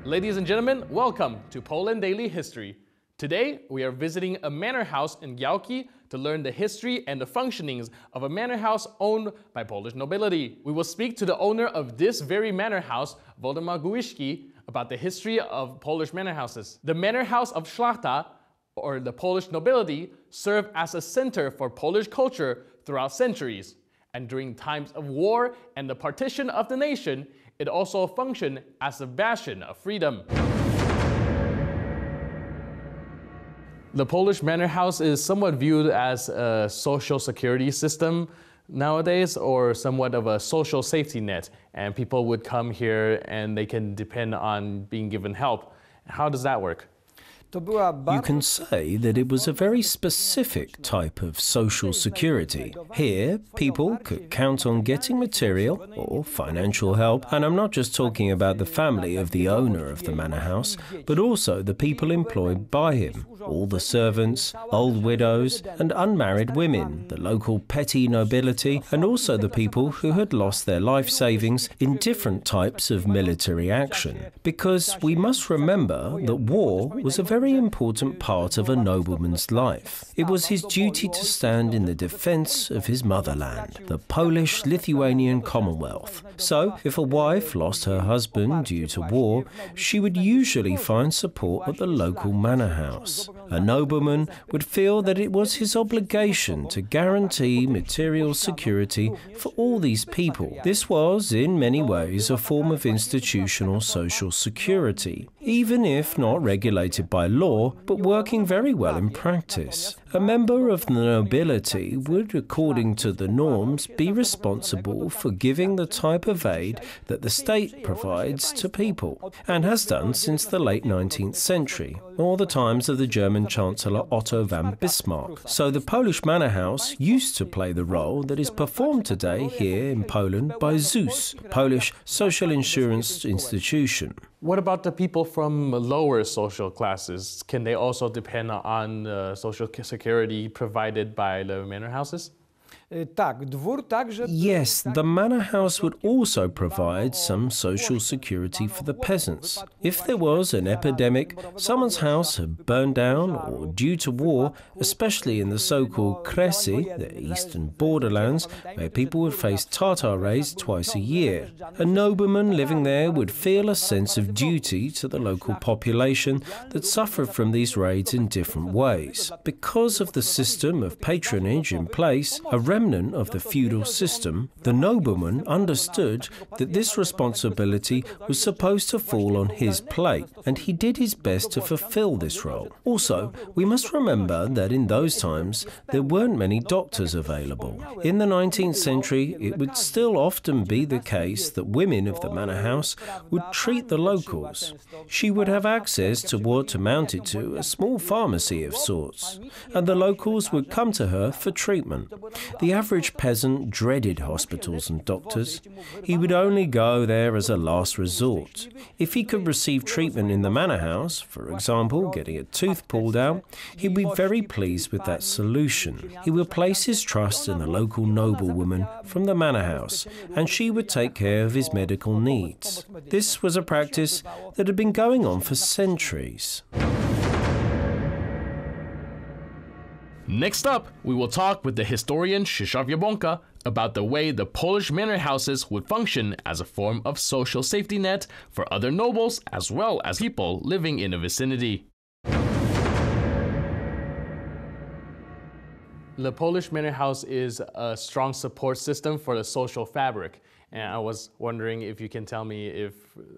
Ladies and gentlemen, welcome to Poland Daily History. Today, we are visiting a manor house in Gałki to learn the history and the functionings of a manor house owned by Polish nobility. We will speak to the owner of this very manor house, Waldemar Guiszki, about the history of Polish manor houses. The manor house of Świata, or the Polish nobility, served as a center for Polish culture throughout centuries. And during times of war and the partition of the nation, it also functioned as a bastion of freedom. The Polish manor house is somewhat viewed as a social security system nowadays, or somewhat of a social safety net, and people would come here and they can depend on being given help. How does that work? You can say that it was a very specific type of social security. Here, people could count on getting material or financial help, and I'm not just talking about the family of the owner of the manor house, but also the people employed by him, all the servants, old widows and unmarried women, the local petty nobility, and also the people who had lost their life savings in different types of military action. Because we must remember that war was a very important part of a nobleman's life. It was his duty to stand in the defense of his motherland, the Polish-Lithuanian Commonwealth. So, if a wife lost her husband due to war, she would usually find support at the local manor house. A nobleman would feel that it was his obligation to guarantee material security for all these people. This was, in many ways, a form of institutional social security, even if not regulated by law, but working very well in practice. A member of the nobility would, according to the norms, be responsible for giving the type of aid that the state provides to people, and has done since the late 19th century, or the times of the German Chancellor Otto von Bismarck. So the Polish manor house used to play the role that is performed today here in Poland by ZUS, Polish Social Insurance Institution. What about the people from lower social classes? Can they also depend on social security provided by the manor houses? Yes, the manor house would also provide some social security for the peasants. If there was an epidemic, someone's house had burned down, or due to war, especially in the so-called Kresy, the eastern borderlands, where people would face Tatar raids twice a year, a nobleman living there would feel a sense of duty to the local population that suffered from these raids in different ways. Because of the system of patronage in place, a remnant of the feudal system, the nobleman understood that this responsibility was supposed to fall on his plate, and he did his best to fulfill this role. Also, we must remember that in those times there weren't many doctors available. In the 19th century, it would still often be the case that women of the manor house would treat the locals. She would have access to what amounted to a small pharmacy of sorts, and the locals would come to her for treatment. The average peasant dreaded hospitals and doctors. He would only go there as a last resort. If he could receive treatment in the manor house, for example, getting a tooth pulled out, he would be very pleased with that solution. He would place his trust in the local noblewoman from the manor house, and she would take care of his medical needs. This was a practice that had been going on for centuries. Next up, we will talk with the historian Krzysztof Jabłonka about the way the Polish manor houses would function as a form of social safety net for other nobles as well as people living in the vicinity. The Polish manor house is a strong support system for the social fabric. And I was wondering if you can tell me, if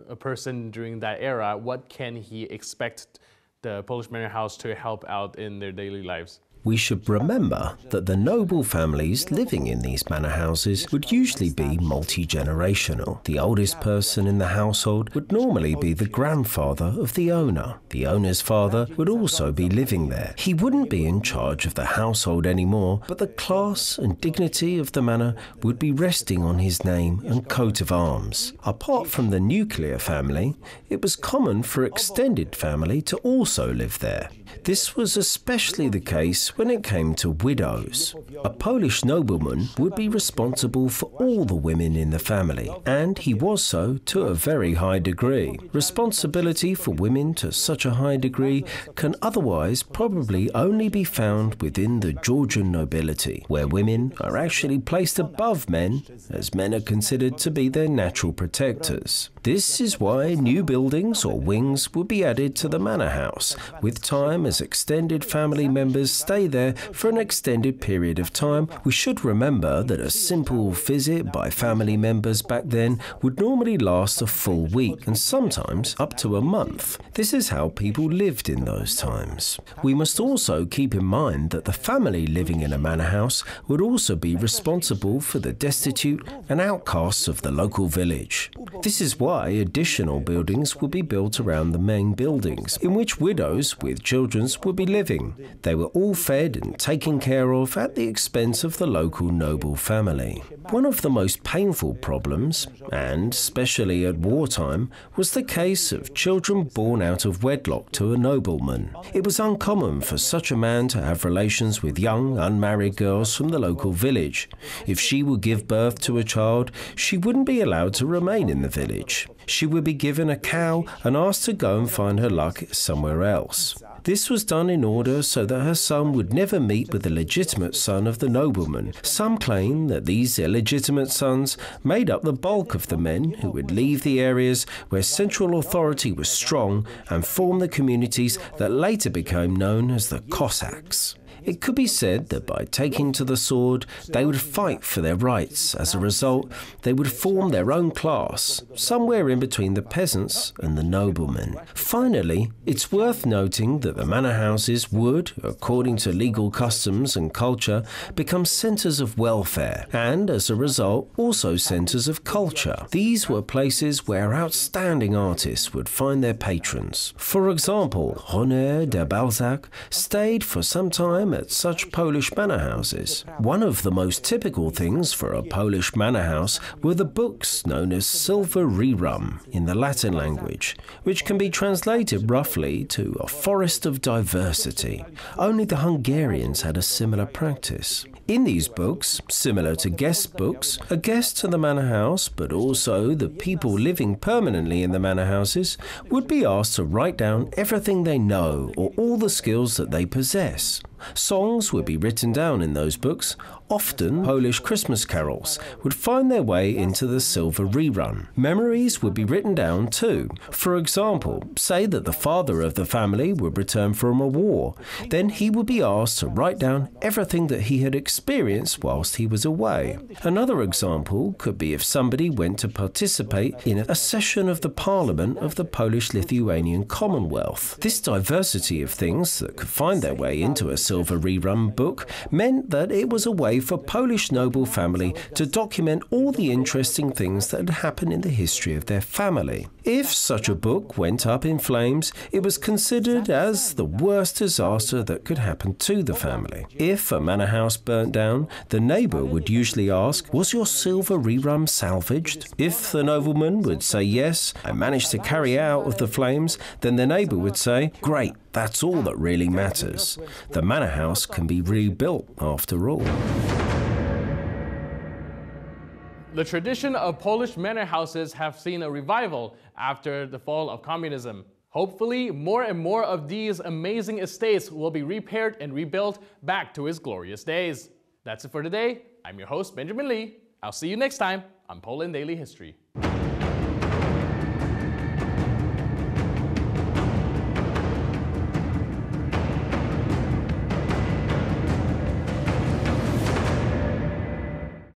a person during that era, what can he expect the Polish manor house to help out in their daily lives? We should remember that the noble families living in these manor houses would usually be multi-generational. The oldest person in the household would normally be the grandfather of the owner. The owner's father would also be living there. He wouldn't be in charge of the household anymore, but the class and dignity of the manor would be resting on his name and coat of arms. Apart from the nuclear family, it was common for extended family to also live there. This was especially the case when it came to widows. A Polish nobleman would be responsible for all the women in the family, and he was so to a very high degree. Responsibility for women to such a high degree can otherwise probably only be found within the Georgian nobility, where women are actually placed above men, as men are considered to be their natural protectors. This is why new buildings or wings would be added to the manor house, with time as extended family members stay there for an extended period of time. We should remember that a simple visit by family members back then would normally last a full week and sometimes up to a month. This is how people lived in those times. We must also keep in mind that the family living in a manor house would also be responsible for the destitute and outcasts of the local village. This is why additional buildings would be built around the main buildings, in which widows with children would be living. They were all fed and taken care of at the expense of the local noble family. One of the most painful problems, and especially at wartime, was the case of children born out of wedlock to a nobleman. It was uncommon for such a man to have relations with young, unmarried girls from the local village. If she would give birth to a child, she wouldn't be allowed to remain in the village. She would be given a cow and asked to go and find her luck somewhere else. This was done in order so that her son would never meet with the legitimate son of the nobleman. Some claim that these illegitimate sons made up the bulk of the men who would leave the areas where central authority was strong and form the communities that later became known as the Cossacks. It could be said that by taking to the sword, they would fight for their rights. As a result, they would form their own class, somewhere in between the peasants and the noblemen. Finally, it's worth noting that the manor houses would, according to legal customs and culture, become centres of welfare, and as a result, also centres of culture. These were places where outstanding artists would find their patrons. For example, René de Balzac stayed for some time at such Polish manor houses. One of the most typical things for a Polish manor house were the books known as silver rerum in the Latin language, which can be translated roughly to a forest of diversity. Only the Hungarians had a similar practice. In these books, similar to guest books, a guest to the manor house, but also the people living permanently in the manor houses, would be asked to write down everything they know or all the skills that they possess. Songs would be written down in those books. Often, Polish Christmas carols would find their way into the silver rerun. Memories would be written down too. For example, say that the father of the family would return from a war. Then he would be asked to write down everything that he had experienced whilst he was away. Another example could be if somebody went to participate in a session of the Parliament of the Polish-Lithuanian Commonwealth. This diversity of things that could find their way into a silver rerun book meant that it was a way for Polish noble family to document all the interesting things that had happened in the history of their family. If such a book went up in flames, it was considered as the worst disaster that could happen to the family. If a manor house burnt down, the neighbour would usually ask, "Was your silver rerum salvaged?" If the nobleman would say yes, "I managed to carry out of the flames," then the neighbour would say, "Great, that's all that really matters. The manor house can be rebuilt after all." The tradition of Polish manor houses have seen a revival after the fall of communism. Hopefully, more and more of these amazing estates will be repaired and rebuilt back to its glorious days. That's it for today. I'm your host, Benjamin Lee. I'll see you next time on Poland Daily History.